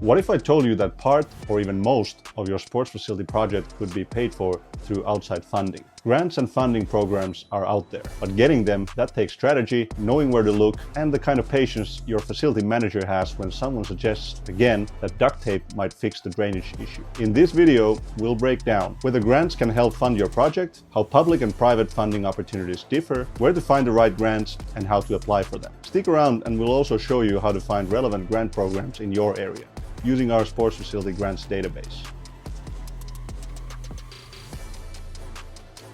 What if I told you that part or even most of your sports facility project could be paid for through outside funding? Grants and funding programs are out there, but getting them, that takes strategy, knowing where to look, and the kind of patience your facility manager has when someone suggests, again, that duct tape might fix the drainage issue. In this video, we'll break down whether grants can help fund your project, how public and private funding opportunities differ, where to find the right grants, and how to apply for them. Stick around and we'll also show you how to find relevant grant programs in your area, using our sports facility grants database.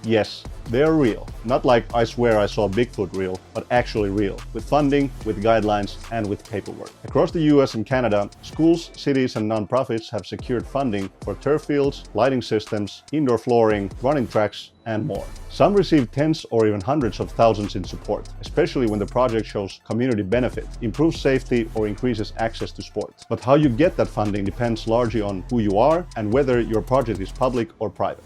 Yes, they are real. Not like I swear I saw Bigfoot real, but actually real. With funding, with guidelines, and with paperwork. Across the US and Canada, schools, cities, and nonprofits have secured funding for turf fields, lighting systems, indoor flooring, running tracks, and more. Some receive tens or even hundreds of thousands in support, especially when the project shows community benefit, improves safety, or increases access to sport. But how you get that funding depends largely on who you are and whether your project is public or private.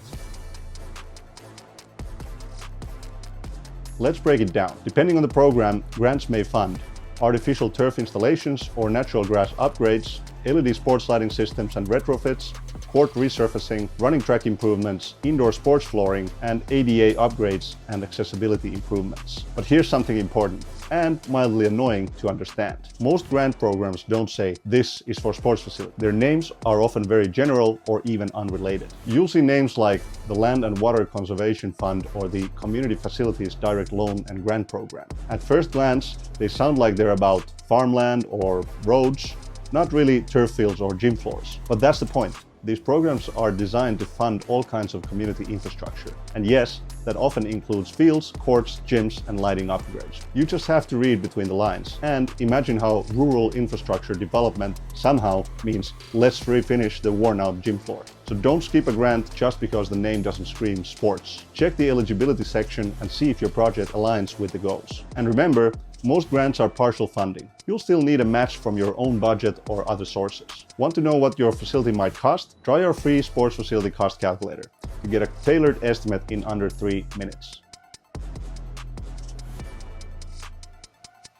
Let's break it down. Depending on the program, grants may fund artificial turf installations or natural grass upgrades, LED sports lighting systems and retrofits, court resurfacing, running track improvements, indoor sports flooring, and ADA upgrades and accessibility improvements. But here's something important and mildly annoying to understand. Most grant programs don't say this is for sports facilities. Their names are often very general or even unrelated. You'll see names like the Land and Water Conservation Fund or the Community Facilities Direct Loan and Grant Program. At first glance, they sound like they're about farmland or roads, not really turf fields or gym floors. But that's the point. These programs are designed to fund all kinds of community infrastructure. And yes, that often includes fields, courts, gyms, and lighting upgrades. You just have to read between the lines and imagine how rural infrastructure development somehow means let's refinish the worn-out gym floor. So don't skip a grant just because the name doesn't scream sports. Check the eligibility section and see if your project aligns with the goals. And remember, most grants are partial funding. You'll still need a match from your own budget or other sources. Want to know what your facility might cost? Try our free sports facility cost calculator to get a tailored estimate in under 3 minutes.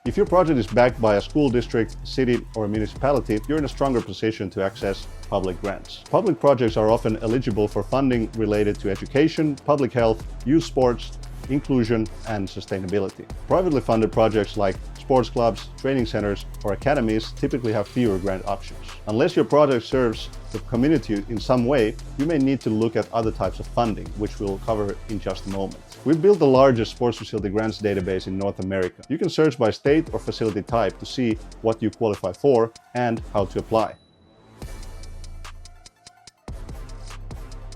If your project is backed by a school district, city, or municipality, you're in a stronger position to access public grants. Public projects are often eligible for funding related to education, public health, youth sports, inclusion, and sustainability. Privately funded projects like sports clubs, training centers, or academies typically have fewer grant options. Unless your project serves the community in some way, you may need to look at other types of funding, which we'll cover in just a moment. We've built the largest sports facility grants database in North America. You can search by state or facility type to see what you qualify for and how to apply.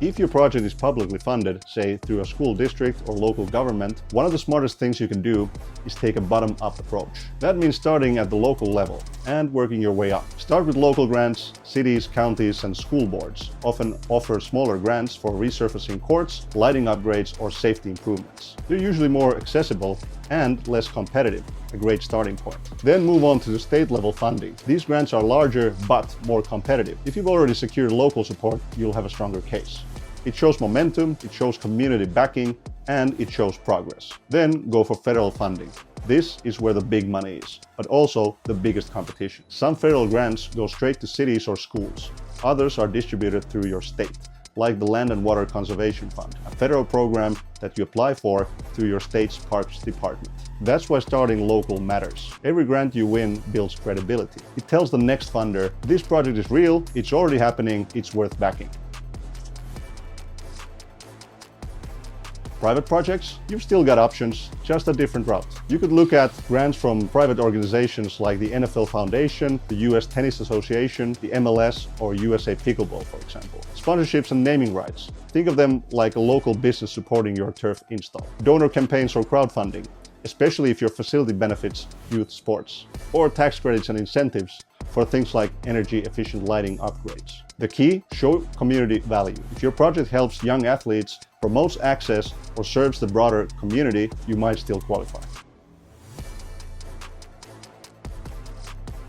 If your project is publicly funded, say through a school district or local government, one of the smartest things you can do is take a bottom-up approach. That means starting at the local level and working your way up. Start with local grants. Cities, counties, and school boards often offer smaller grants for resurfacing courts, lighting upgrades, or safety improvements. They're usually more accessible and less competitive, a great starting point. Then move on to the state level funding. These grants are larger but more competitive. If you've already secured local support, you'll have a stronger case. It shows momentum, it shows community backing, and it shows progress. Then go for federal funding. This is where the big money is, but also the biggest competition. Some federal grants go straight to cities or schools. Others are distributed through your state, like the Land and Water Conservation Fund, a federal program that you apply for through your state's parks department. That's why starting local matters. Every grant you win builds credibility. It tells the next funder, this project is real, it's already happening, it's worth backing. Private projects, you've still got options, just a different route. You could look at grants from private organizations like the NFL Foundation, the US Tennis Association, the MLS, or USA Pickleball, for example. Sponsorships and naming rights. Think of them like a local business supporting your turf install. Donor campaigns or crowdfunding, especially if your facility benefits youth sports. Or tax credits and incentives for things like energy-efficient lighting upgrades. The key, show community value. If your project helps young athletes, promotes access, or serves the broader community, you might still qualify.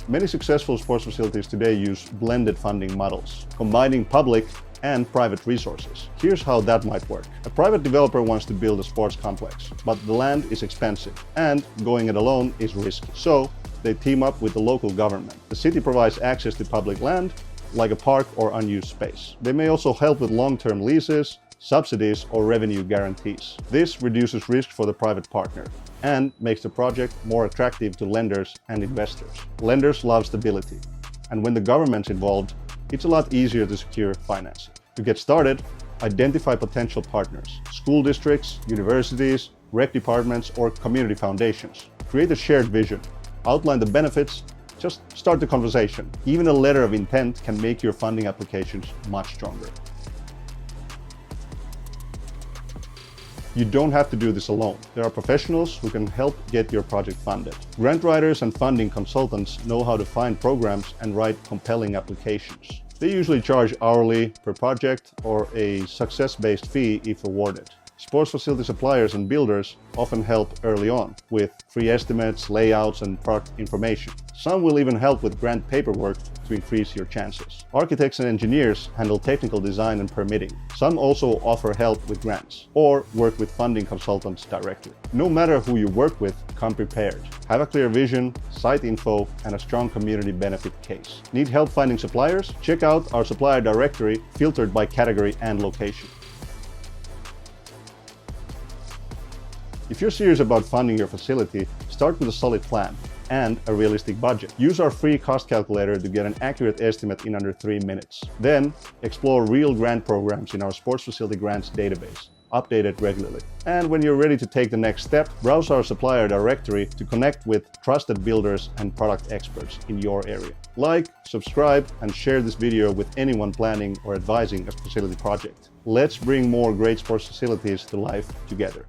Many successful sports facilities today use blended funding models, combining public and private resources. Here's how that might work. A private developer wants to build a sports complex, but the land is expensive and going it alone is risky. So they team up with the local government. The city provides access to public land, like a park or unused space. They may also help with long-term leases, subsidies, or revenue guarantees. This reduces risk for the private partner and makes the project more attractive to lenders and investors. Lenders love stability, and when the government's involved, it's a lot easier to secure financing. To get started, identify potential partners: school districts, universities, rec departments, or community foundations. Create a shared vision. Outline the benefits. Just start the conversation. Even a letter of intent can make your funding applications much stronger. You don't have to do this alone. There are professionals who can help get your project funded. Grant writers and funding consultants know how to find programs and write compelling applications. They usually charge hourly per project or a success-based fee if awarded. Sports facility suppliers and builders often help early on with free estimates, layouts, and product information. Some will even help with grant paperwork to increase your chances. Architects and engineers handle technical design and permitting. Some also offer help with grants or work with funding consultants directly. No matter who you work with, come prepared. Have a clear vision, site info, and a strong community benefit case. Need help finding suppliers? Check out our supplier directory filtered by category and location. If you're serious about funding your facility, start with a solid plan and a realistic budget. Use our free cost calculator to get an accurate estimate in under 3 minutes. Then, explore real grant programs in our Sports Facility Grants database, updated regularly. And when you're ready to take the next step, browse our supplier directory to connect with trusted builders and product experts in your area. Like, subscribe, and share this video with anyone planning or advising a facility project. Let's bring more great sports facilities to life together.